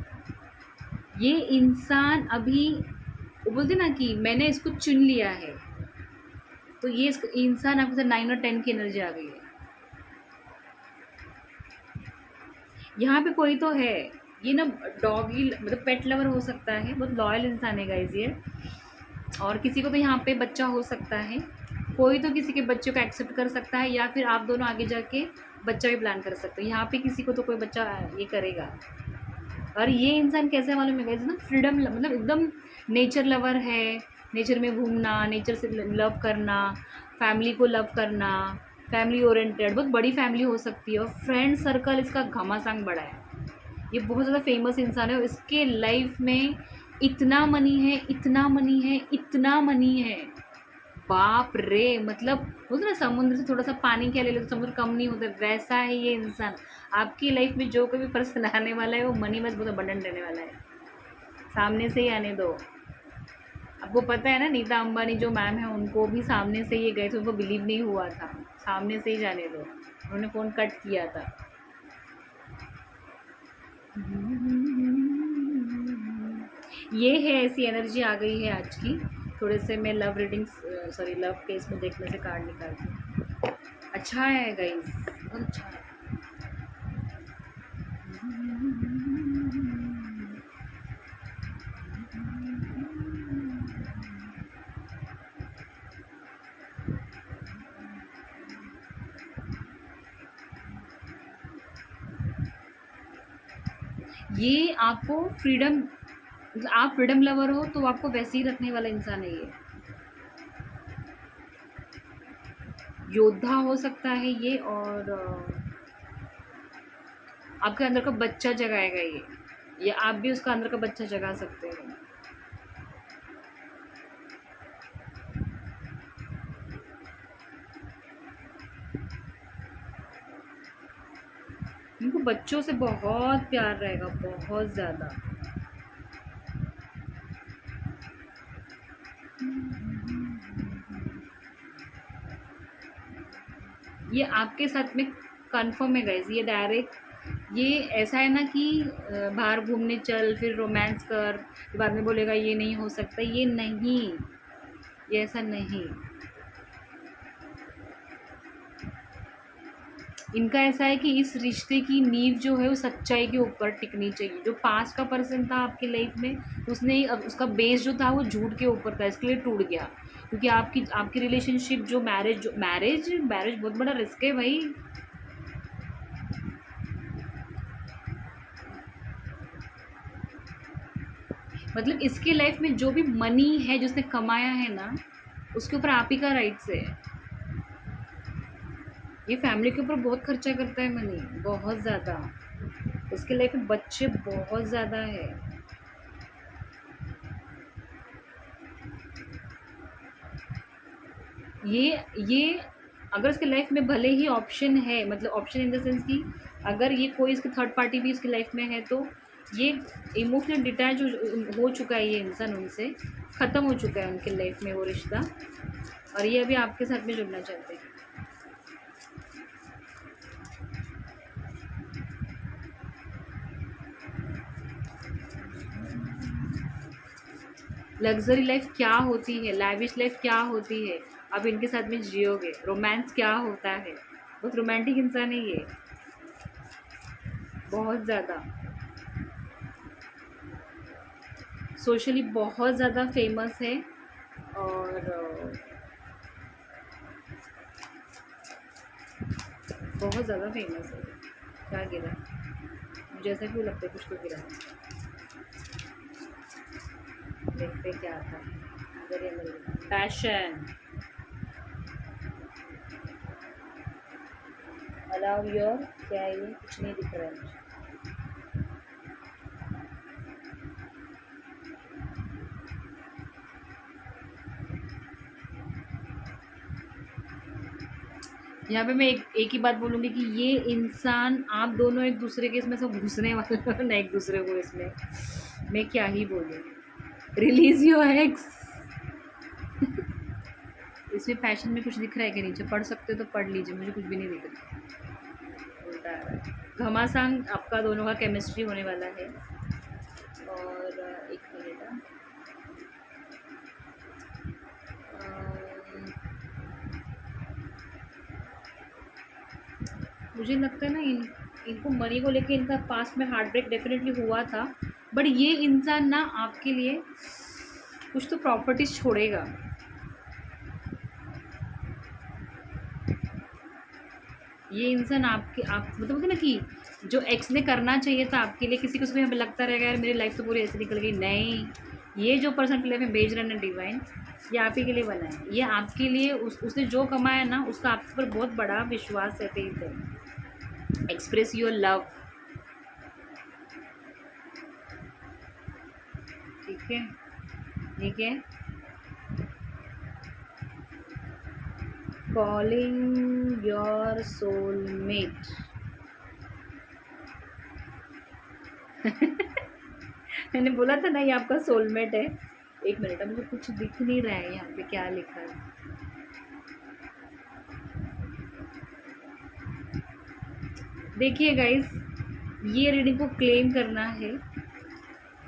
ये इंसान अभी वो बोलते ना कि मैंने इसको चुन लिया है, तो ये इंसान आपके साथ 9 और 10 की एनर्जी आ गई है। यहाँ पे कोई तो है, ये ना डॉगी मतलब पेट लवर हो सकता है, बहुत लॉयल इंसान है गाइस ये। और किसी को तो यहाँ पे बच्चा हो सकता है, कोई तो किसी के बच्चे को एक्सेप्ट कर सकता है, या फिर आप दोनों आगे जाके बच्चा भी प्लान कर सकते हो। यहाँ पे किसी को तो कोई बच्चा ये करेगा। और ये इंसान कैसे मालूम है गाइस ना, फ्रीडम मतलब एकदम नेचर लवर है, नेचर में घूमना, नेचर से लव करना, फैमिली को लव करना, फैमिली ओरिएंटेड, बहुत बड़ी फैमिली हो सकती है, और फ्रेंड सर्कल इसका घमासान बड़ा है। ये बहुत ज़्यादा फेमस इंसान है, और इसके लाइफ में इतना मनी है, इतना मनी है, इतना मनी है, बाप रे। मतलब बोलते ना समुद्र से थोड़ा सा पानी क्या ले लो तो समुद्र कम नहीं होता, वैसा है ये इंसान। आपकी लाइफ में जो कोई भी पर्सन आने वाला है वो मनी बस बहुत अबंडेंट रहने वाला है, सामने से ही आने दो। आपको पता है ना, नीता अंबानी जो मैम है उनको भी सामने से ये गए थे, उनको बिलीव नहीं हुआ था, सामने से ही जाने दो, उन्होंने फ़ोन कट किया था। ये है, ऐसी एनर्जी आ गई है आज की। थोड़े से मैं love readings, sorry love case में देखने से कार्ड निकालती हूँ। अच्छा है गाइस, बहुत अच्छा है। ये आपको फ्रीडम, आप फ्रीडम लवर हो तो आपको वैसे ही रखने वाला इंसान है ये। योद्धा हो सकता है ये, और आपके अंदर का बच्चा जगाएगा ये, या आप भी उसका अंदर का बच्चा जगा सकते हो। इनको बच्चों से बहुत प्यार रहेगा, बहुत ज़्यादा। ये आपके साथ में कंफर्म है गाइस, ये डायरेक्ट, ये ऐसा है ना कि बाहर घूमने चल, फिर रोमांस कर, फिर बाद में बोलेगा ये नहीं हो सकता, ये नहीं, ये ऐसा नहीं। इनका ऐसा है कि इस रिश्ते की नींव जो है वो सच्चाई के ऊपर टिकनी चाहिए। जो पास्ट का पर्सन था आपकी लाइफ में, उसने अब उसका बेस जो था वो झूठ के ऊपर था, इसके लिए टूट गया। क्योंकि आपकी आपकी रिलेशनशिप जो मैरिज मैरिज बहुत बड़ा रिस्क है भाई। मतलब इसके लाइफ में जो भी मनी है जो उसने कमाया है ना, उसके ऊपर आप ही का राइट्स है। ये फैमिली के ऊपर बहुत खर्चा करता है मनी, बहुत ज़्यादा। इसके लाइफ में बच्चे बहुत ज़्यादा है। ये अगर उसके लाइफ में भले ही ऑप्शन है, मतलब ऑप्शन इन द सेंस कि अगर ये कोई इसके थर्ड पार्टी भी इसकी लाइफ में है, तो ये इमोशनल डिटैच हो चुका है ये इंसान उनसे, ख़त्म हो चुका है उनके लाइफ में वो रिश्ता, और ये अभी आपके साथ में जुड़ना चाहते हैं। लग्जरी लाइफ क्या होती है, लैविश लाइफ क्या होती है, आप इनके साथ में जियोगे। रोमांस क्या होता है, बहुत रोमांटिक इंसान है ये, बहुत ज़्यादा। सोशली बहुत ज़्यादा फेमस है, और बहुत ज़्यादा फेमस है। क्या गिरा, मुझे ऐसा क्यों लगता है कुछ तो गिरा है। देखते क्या आता है। अगर ये मिल गया पैशन, अलाउ योर, क्या है ये, कुछ नहीं दिख रहा है मुझे। यहाँ पे मैं एक ही बात बोलूँगी कि ये इंसान, आप दोनों एक दूसरे के इसमें सब घुसने वाले हो ना एक दूसरे को, इसमें मैं क्या ही बोलूँ। Release your x. इसमें पैशन में कुछ दिख रहा है कि नीचे पढ़ सकते हो तो पढ़ लीजिए, मुझे कुछ भी नहीं दिख रहा। उल्टा आ रहा है। घमासान आपका दोनों का केमिस्ट्री होने वाला है। और एक मिनट, मुझे लगता है ना इनको मनी को लेके इनका पास्ट में हार्ट ब्रेक डेफिनेटली हुआ था, बट ये इंसान ना आपके लिए कुछ तो प्रॉपर्टीज छोड़ेगा। ये इंसान आपके आप मतलब होता है ना कि जो एक्स ने करना चाहिए था आपके लिए, किसी को हमें लगता रहेगा यार मेरी लाइफ तो पूरी ऐसे निकल गई। नहीं, ये जो पर्सन के लिए हमें भेज रहे हैं डिवाइन, ये आप ही के लिए बना है। ये आपके लिए उसने जो कमाया ना उसका आपके ऊपर बहुत बड़ा विश्वास है, फेथ है। एक्सप्रेस योर लव, ठीक है, ठीक है। Calling your soulmate. मैंने बोला था ना ये आपका सोलमेट है। एक मिनट, अब मुझे कुछ दिख नहीं रहा है यहाँ पे क्या लिखा है। देखिए गाइस, ये रीडिंग को क्लेम करना है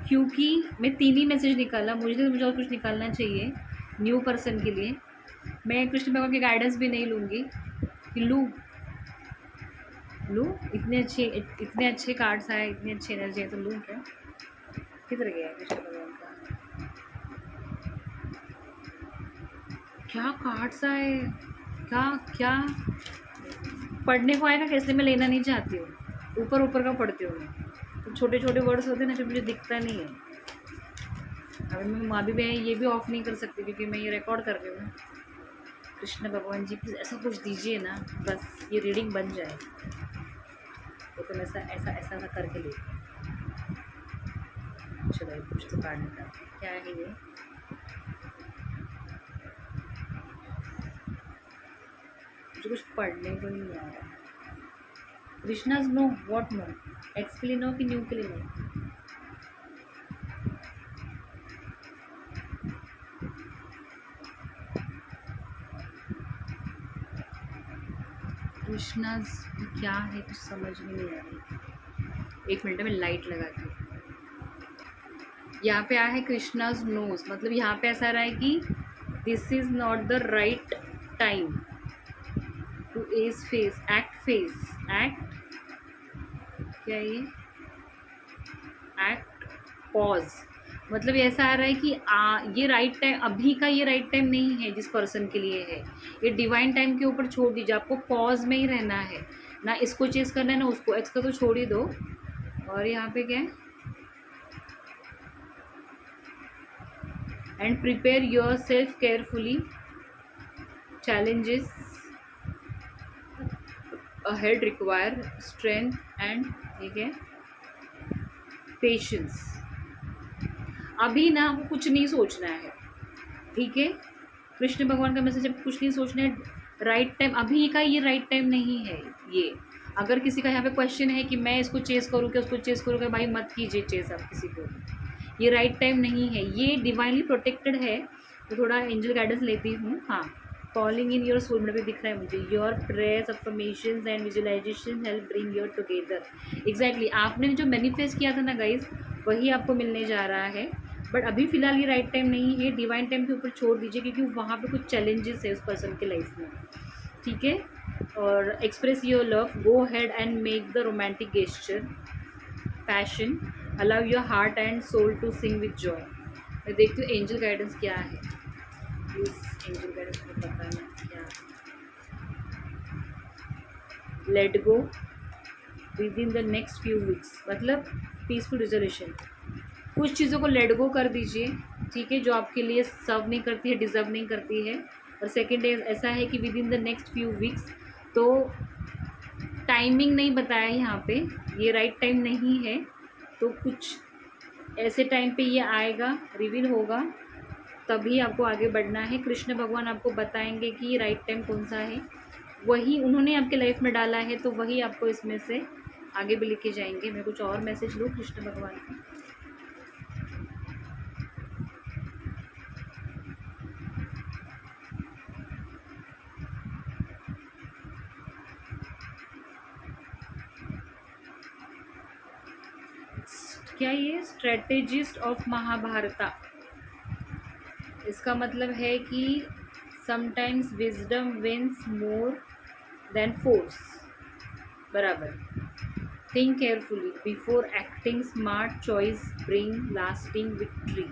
क्योंकि मैं 3 ही मैसेज निकाला, मुझे और कुछ निकालना चाहिए न्यू पर्सन के लिए। मैं कृष्ण भगवान की गाइडेंस भी नहीं लूँगी कि लूँ इतने अच्छे कार्ड्स आए, इतनी अच्छी एनर्जी है तो लूँ क्या? किधर गया कृष्ण भगवान का? क्या कार्ड्स आए, क्या क्या पढ़ने को आएगा कैसे? मैं लेना नहीं चाहती हूँ, ऊपर ऊपर का पढ़ती हूँ मैं। तो छोटे छोटे वर्ड्स होते हैं ना जो मुझे दिखता नहीं है। अभी मैं ये भी ऑफ नहीं कर सकती क्योंकि मैं ये रिकॉर्ड कर रही हूँ। कृष्ण भगवान जी प्लीज़ ऐसा कुछ दीजिए ना, बस ये रीडिंग बन जाए। तो मैं ऐसा ऐसा ऐसा ऐसा करके ले। चलो कुछ तो काटने का क्या है ये? मुझे कुछ पढ़ने को नहीं आ रहा। Krishna's no, what no? X के लिए नो कि न्यू के लिए नो? कृष्णाज क्या है कुछ समझ में नहीं आ रही। एक मिनट में लाइट लगा के। यहाँ पे आया है कृष्णाज नोज, मतलब यहाँ पे ऐसा रहा है कि this is not the right time to as face act क्या ये एक्ट पॉज। मतलब ऐसा आ रहा है कि ये राइट टाइम, अभी का ये राइट टाइम नहीं है जिस पर्सन के लिए है। ये डिवाइन टाइम के ऊपर छोड़ दीजिए, आपको पॉज में ही रहना है, ना इसको चेस करना है ना उसको। एक्स का तो छोड़ ही दो। और यहाँ पे क्या है? And prepare your self carefully, challenges ahead require strength and ठीक है पेशेंस। अभी ना आपको कुछ नहीं सोचना है, ठीक है? कृष्ण भगवान का मैसेज है, कुछ नहीं सोचना है। राइट टाइम अभी का ये राइट टाइम नहीं है ये। अगर किसी का यहाँ पे क्वेश्चन है कि मैं इसको चेस करूँ क्या उसको चेस करूँ क्या, भाई मत कीजिए चेस आप किसी को। ये राइट टाइम नहीं है, ये डिवाइनली प्रोटेक्टेड है। तो थोड़ा एंजल गाइडेंस लेती हूँ। हाँ, कॉलिंग इन योर सोल में भी दिख रहा है मुझे। Your prayers, affirmations and visualisation help bring your together. Exactly आपने जो मैनिफेस्ट किया था ना गाइज, वही आपको मिलने जा रहा है। बट अभी फ़िलहाल ये राइट टाइम नहीं है, डिवाइन टाइम के ऊपर छोड़ दीजिए क्योंकि वहाँ पे कुछ चैलेंजेस है उस पर्सन के लाइफ में, ठीक है? और express your love, go ahead and make the romantic gesture, passion, allow your heart and soul to sing with joy. मैं देखती हूँ एंजल गाइडेंस क्या है। प्लीज एंजल गाइडेंस को बताना क्या है। Let go with in the next few weeks, मतलब पीसफुल रिजोल्यूशन। कुछ चीज़ों को लेट गो कर दीजिए, ठीक है, जो आपके लिए सर्व नहीं करती है, डिज़र्व नहीं करती है। और सेकेंड ऐसा है कि with in the next few weeks, तो टाइमिंग नहीं बताया यहाँ पे, ये राइट टाइम नहीं है। तो कुछ ऐसे टाइम पे ये आएगा, रिवील होगा, तभी आपको आगे बढ़ना है। कृष्ण भगवान आपको बताएंगे कि राइट टाइम कौन सा है, वही उन्होंने आपके लाइफ में डाला है, तो वही आपको इसमें से आगे भी लेके जाएंगे। मैं कुछ और मैसेज लूँ कृष्ण भगवान का। क्या ये स्ट्रेटेजिस्ट ऑफ महाभारता, इसका मतलब है कि sometimes wisdom wins more than force, बराबर। Think carefully before acting, smart choice bring lasting victory.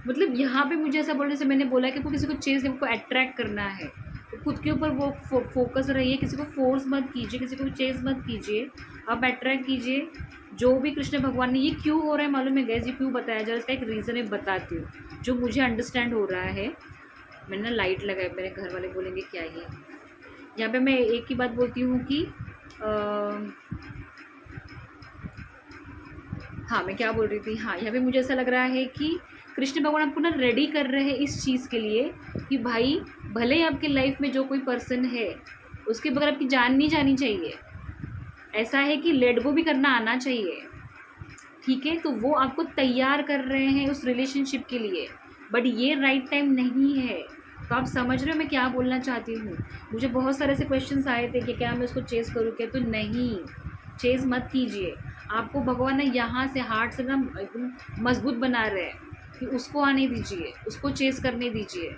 मतलब यहाँ पे मुझे ऐसा बोलने से मैंने बोला कि आपको किसी को चेज, आपको अट्रैक्ट करना है तो खुद के ऊपर वो फोकस रहिए, किसी को फोर्स मत कीजिए, किसी को चेज मत कीजिए, आप अट्रैक्ट कीजिए। जो भी कृष्ण भगवान ने, ये क्यों हो रहा है मालूम है गैस, ये क्यों बताया जा रहा है, इसका एक रीज़न है, बताती हूँ जो मुझे अंडरस्टैंड हो रहा है। मैंने ना लाइट लगाई, मेरे घर वाले बोलेंगे क्या ये। यहाँ पे मैं एक ही बात बोलती हूँ कि हाँ मैं क्या बोल रही थी, हाँ यहाँ पे मुझे ऐसा लग रहा है कि कृष्ण भगवान आपको ना रेडी कर रहे हैं इस चीज़ के लिए कि भाई भले ही आपके लाइफ में जो कोई पर्सन है उसके बगैर आपकी जान नहीं जानी चाहिए, ऐसा है कि लेट गो भी करना आना चाहिए, ठीक है। तो वो आपको तैयार कर रहे हैं उस रिलेशनशिप के लिए, बट ये राइट टाइम नहीं है। तो आप समझ रहे हो मैं क्या बोलना चाहती हूँ। मुझे बहुत सारे ऐसे क्वेश्चंस आए थे कि क्या मैं उसको चेज़ करूँ क्या, तो नहीं, चेज़ मत कीजिए। आपको भगवान ने यहाँ से हार्ट से ना एकदम मजबूत बना रहे हैं कि उसको आने दीजिए, उसको चेज़ करने दीजिए,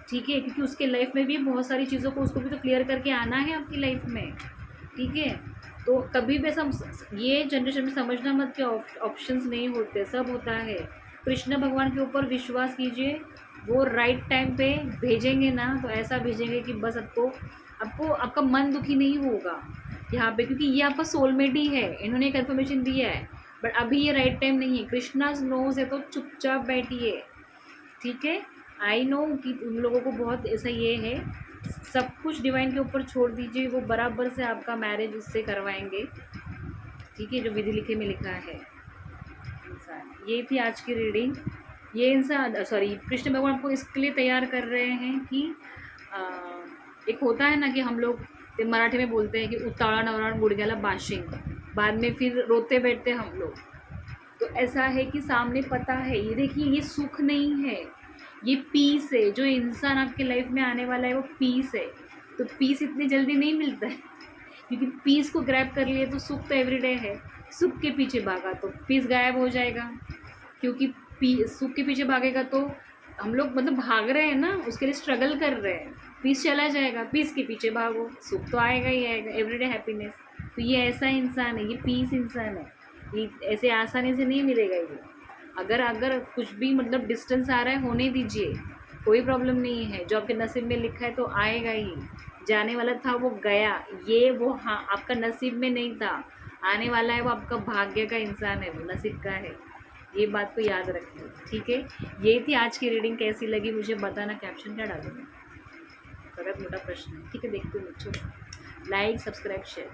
ठीक है। क्योंकि उसके लाइफ में भी बहुत सारी चीज़ों को उसको भी तो क्लियर करके आना है आपकी लाइफ में, ठीक है। तो कभी भी ऐसा ये जनरेशन में समझना मत कि ऑप्शंस नहीं होते, सब होता है। कृष्ण भगवान के ऊपर विश्वास कीजिए, वो राइट टाइम पे भेजेंगे ना, तो ऐसा भेजेंगे कि बस आपको आपको आपका मन दुखी नहीं होगा यहाँ पे, क्योंकि ये आपका सोलमेट ही है, इन्होंने कन्फर्मेशन दिया है। बट अभी ये राइट टाइम नहीं है, कृष्णा नोज है, तो चुपचाप बैठिए, ठीक है। आई नो कि उन लोगों को बहुत ऐसा ये है, सब कुछ डिवाइन के ऊपर छोड़ दीजिए, वो बराबर से आपका मैरिज उससे करवाएंगे, ठीक है, जो विधि लिखे में लिखा है। इंसान, ये थी आज की रीडिंग। ये इंसान सॉरी कृष्ण भगवान आपको इसके लिए तैयार कर रहे हैं कि आ, एक होता है ना कि हम लोग मराठी में बोलते हैं कि उतावळा नवरा गुडघ्याला बाशिंग, बाद में फिर रोते बैठते हम लोग। तो ऐसा है कि सामने पता है, ये देखिए ये सुख नहीं है, ये पीस है। जो इंसान आपके लाइफ में आने वाला है वो पीस है। तो पीस इतनी जल्दी नहीं मिलता है, क्योंकि पीस को ग्रैब कर लिए तो सुख तो एवरीडे है, सुख के पीछे भागा तो पीस गायब हो जाएगा। क्योंकि सुख के पीछे भागेगा तो हम लोग मतलब भाग रहे हैं ना, उसके लिए स्ट्रगल कर रहे हैं, पीस चला जाएगा, पीस के पीछे भागो, सुख तो आएगा ही आएगा, एवरीडे हैप्पीनेस। तो ये ऐसा इंसान है, ये पीस इंसान है, ये ऐसे आसानी से नहीं मिलेगा ये। अगर अगर कुछ भी मतलब डिस्टेंस आ रहा है होने दीजिए, कोई प्रॉब्लम नहीं है, जो आपके नसीब में लिखा है तो आएगा ही। जाने वाला था वो गया, ये वो हाँ आपका नसीब में नहीं था, आने वाला है वो आपका भाग्य का इंसान है, वो नसीब का है, ये बात को याद रखिए, ठीक है। ये थी आज की रीडिंग, कैसी लगी मुझे बताना, कैप्शन क्या डालूंगा, बहुत मोटा प्रश्न है, ठीक है। देखते हो बच्चों, लाइक सब्सक्राइब शेयर।